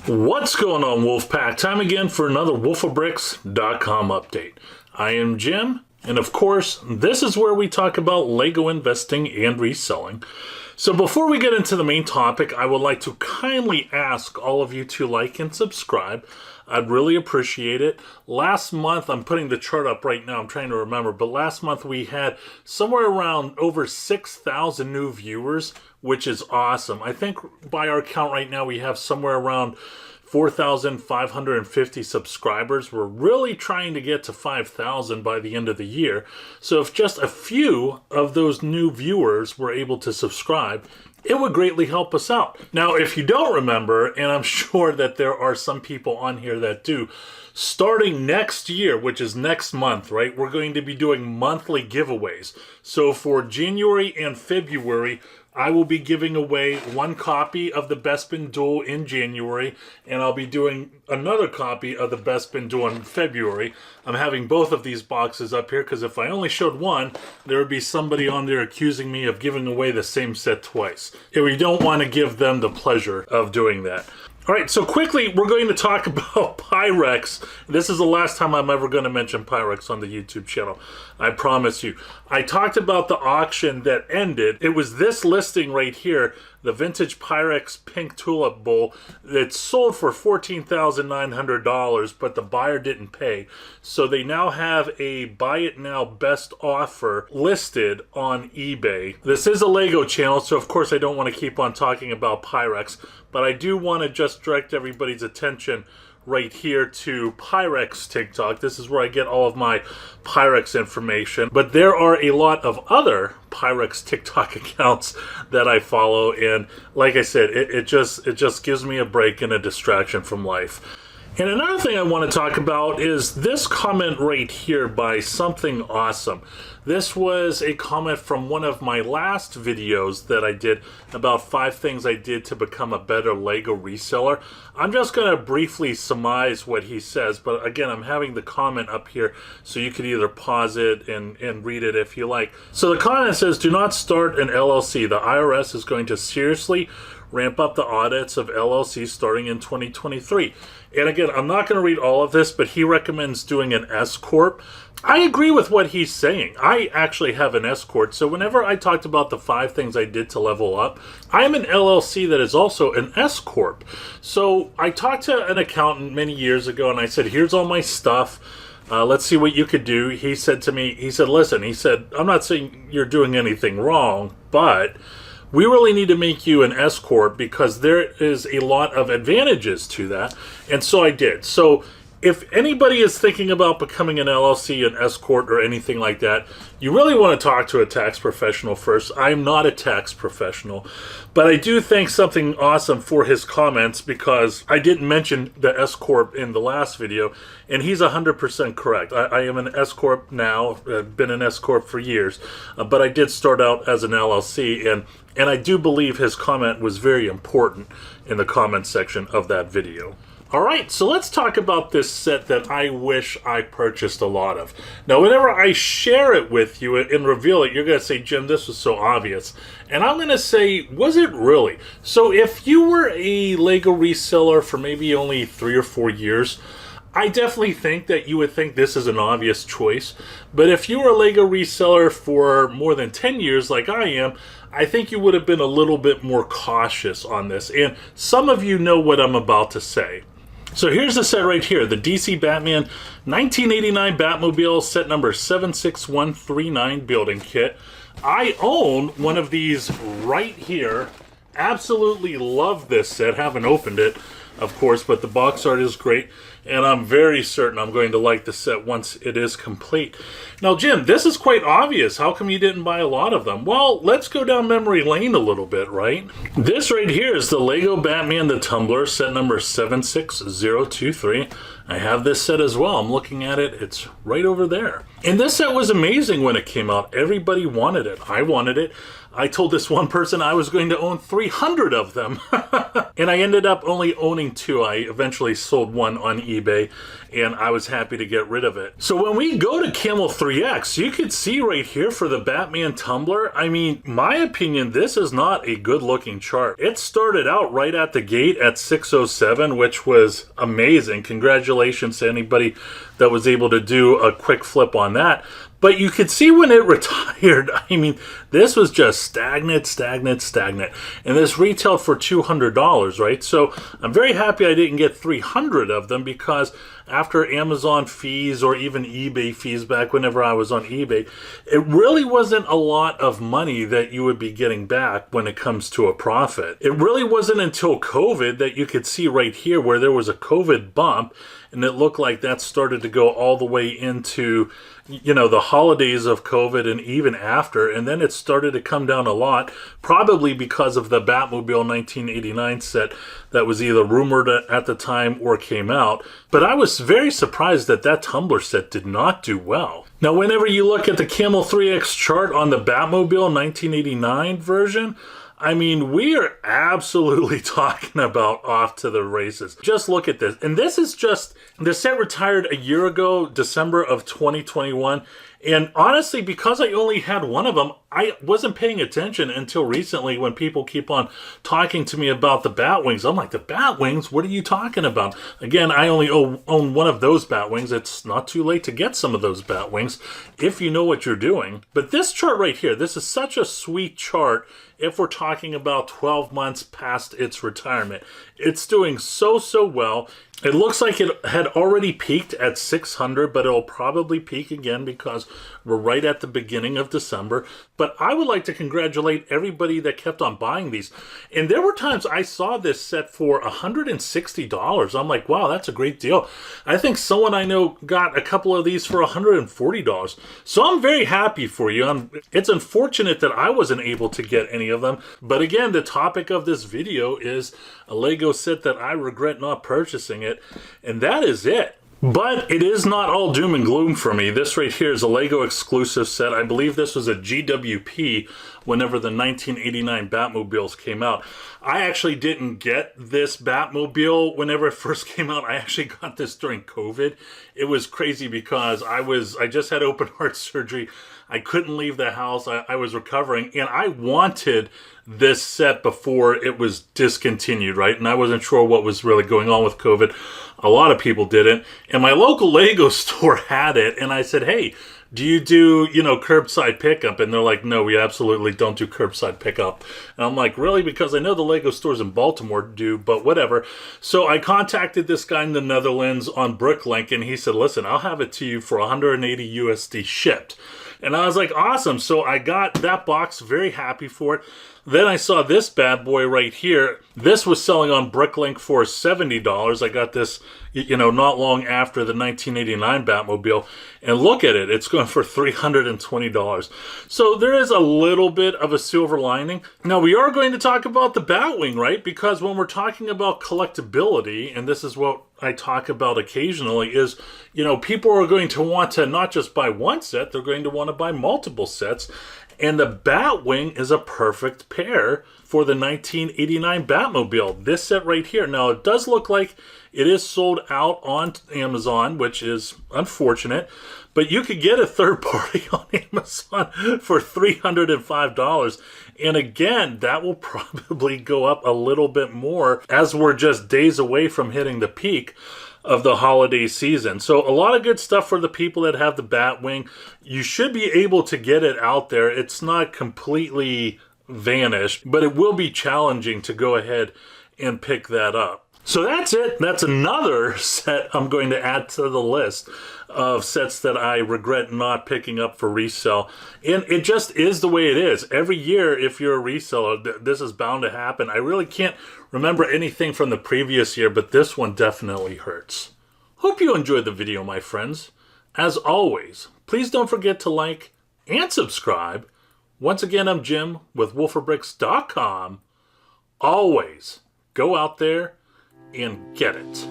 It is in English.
What's going on, Wolfpack? Time again for another wolfofbricks.com update. I am Jim, and of course, this is where we talk about Lego investing and reselling. So before we get into the main topic, I would like to kindly ask all of you to like and subscribe. I'd really appreciate it. Last month, I'm putting the chart up right now, I'm trying to remember, but last month we had somewhere around over 6,000 new viewers, which is awesome. I think by our count right now, we have somewhere around 4,550 subscribers. We're really trying to get to 5,000 by the end of the year. So if just a few of those new viewers were able to subscribe, it would greatly help us out. Now, if you don't remember, and I'm sure that there are some people on here that do, starting next year, which is next month, right, we're going to be doing monthly giveaways. So for January and February, I will be giving away one copy of the Best Bin Duel in January, and I'll be doing another copy of the Best Bin Duel in February. I'm having both of these boxes up here because if I only showed one, there would be somebody on there accusing me of giving away the same set twice. And we don't want to give them the pleasure of doing that. All right, so quickly, we're going to talk about Pyrex. This is the last time I'm ever going to mention Pyrex on the YouTube channel. I promise you. I talked about the auction that ended. It was this listing right here, the vintage Pyrex pink tulip bowl that sold for $14,900, but the buyer didn't pay. So they now have a buy it now best offer listed on eBay. This is a Lego channel, so of course I don't want to keep on talking about Pyrex, but I do want to just direct everybody's attention right here to Pyrex TikTok. This is where I get all of my Pyrex information. But there are a lot of other Pyrex TikTok accounts that I follow, and like I said, it just gives me a break and a distraction from life. And another thing I want to talk about is this comment right here by Something Awesome. This was a comment from one of my last videos that I did about 5 things I did to become a better Lego reseller. I'm just going to briefly surmise what he says, but again, I'm having the comment up here so you could either pause it and read it if you like. So the comment says, do not start an LLC. The IRS is going to seriously ramp up the audits of LLCs starting in 2023. And again, I'm not going to read all of this, but he recommends doing an S-Corp. I agree with what he's saying. I actually have an S-Corp, so whenever I talked about the 5 things I did to level up, I'm an LLC that is also an S-Corp. So I talked to an accountant many years ago, and I said, here's all my stuff. Let's see what you could do. He said to me, he said, listen, he said, I'm not saying you're doing anything wrong, but we really need to make you an S-Corp because there is a lot of advantages to that. And so I did. So if anybody is thinking about becoming an LLC, an S-Corp, or anything like that, you really want to talk to a tax professional first. I'm not a tax professional, but I do thank Something Awesome for his comments because I didn't mention the S-Corp in the last video, and he's 100% correct. I am an S-Corp now. I've been an S-Corp for years, but I did start out as an LLC, and I do believe his comment was very important in the comment section of that video. Alright, so let's talk about this set that I wish I purchased a lot of. Now, whenever I share it with you and reveal it, you're going to say, Jim, this was so obvious. And I'm going to say, was it really? So if you were a Lego reseller for maybe only 3 or 4 years, I definitely think that you would think this is an obvious choice. But if you were a Lego reseller for more than 10 years like I am, I think you would have been a little bit more cautious on this. And some of you know what I'm about to say. So here's the set right here, the DC Batman 1989 Batmobile set number 76139 building kit. I own one of these right here. Absolutely love this set. Haven't opened it, of course, but the box art is great, and I'm very certain I'm going to like the set once it is complete. Now, Jim, this is quite obvious. How come you didn't buy a lot of them? Well, let's go down memory lane a little bit, right? This right here is the Lego Batman the Tumbler, set number 76023. I have this set as well. I'm looking at it. It's right over there. And this set was amazing when it came out. Everybody wanted it. I wanted it. I told this one person I was going to own 300 of them. And I ended up only owning 2. I eventually sold one on eBay, and I was happy to get rid of it. So when we go to Camel 3X, you can see right here for the Batman tumbler, I mean, my opinion, this is not a good looking chart. It started out right at the gate at 607, which was amazing. Congratulations to anybody that was able to do a quick flip on that. But you could see when it retired, I mean, this was just stagnant. And this retailed for $200, right? So I'm very happy I didn't get 300 of them, because after Amazon fees or even eBay fees back whenever I was on eBay, it really wasn't a lot of money that you would be getting back when it comes to a profit. It really wasn't until COVID that you could see right here where there was a COVID bump, and it looked like that started to go all the way into, you know, the holidays of COVID and even after, and then it started to come down a lot, probably because of the Batmobile 1989 set that was either rumored at the time or came out. But I was very surprised that that tumbler set did not do well. Now, whenever you look at the Camel 3X chart on the Batmobile 1989 version, I mean, we are absolutely talking about off to the races. Just look at this. And this is just, the set retired a year ago, December of 2021. And honestly, because I only had one of them, I wasn't paying attention until recently when people keep on talking to me about the Batwings. I'm like, the Batwings? What are you talking about? Again, I only own one of those Batwings. It's not too late to get some of those Batwings if you know what you're doing. But this chart right here, this is such a sweet chart if we're talking about 12 months past its retirement. It's doing so well. It looks like it had already peaked at 600, but it'll probably peak again because we're right at the beginning of December. But I would like to congratulate everybody that kept on buying these. And there were times I saw this set for $160. I'm like, wow, that's a great deal. I think someone I know got a couple of these for $140. So I'm very happy for you. It's unfortunate that I wasn't able to get any of them. But again, the topic of this video is a Lego set that I regret not purchasing it. And that is it. But it is not all doom and gloom for me. This right here is a Lego exclusive set. I believe this was a GWP whenever the 1989 Batmobiles came out. I actually didn't get this Batmobile whenever it first came out. I actually got this during COVID. It was crazy because I just had open heart surgery. I couldn't leave the house. I was recovering, and I wanted this set before it was discontinued, right? And I wasn't sure what was really going on with COVID. A lot of people didn't. And my local Lego store had it, and I said, hey, do you do, curbside pickup? And they're like, no, we absolutely don't do curbside pickup. And I'm like, really? Because I know the Lego stores in Baltimore do, but whatever. So I contacted this guy in the Netherlands on Bricklink, and he said, listen, I'll have it to you for 180 USD shipped. And I was like, awesome. So I got that box, very happy for it. Then I saw this bad boy right here. This was selling on Bricklink for $70. I got this, not long after the 1989 Batmobile. And look at it. It's going for $320. So there is a little bit of a silver lining. Now, we are going to talk about the Batwing, right? Because when we're talking about collectability, and this is what I talk about occasionally, is, people are going to want to not just buy one set, they're going to want to buy multiple sets. And the Batwing is a perfect pair for the 1989 Batmobile. This set right here. Now, it does look like it is sold out on Amazon, which is unfortunate. But you could get a third party on Amazon for $305. And again, that will probably go up a little bit more as we're just days away from hitting the peak of the holiday season. So a lot of good stuff for the people that have the Batwing. You should be able to get it out there. It's not completely vanished, but it will be challenging to go ahead and pick that up. So that's it. That's another set I'm going to add to the list of sets that I regret not picking up for resale. And it just is the way it is. Every year, if you're a reseller, this is bound to happen. I really can't remember anything from the previous year, but this one definitely hurts. Hope you enjoyed the video, my friends. As always, please don't forget to like and subscribe. Once again, I'm Jim with wolfofbricks.com. Always go out there and get it.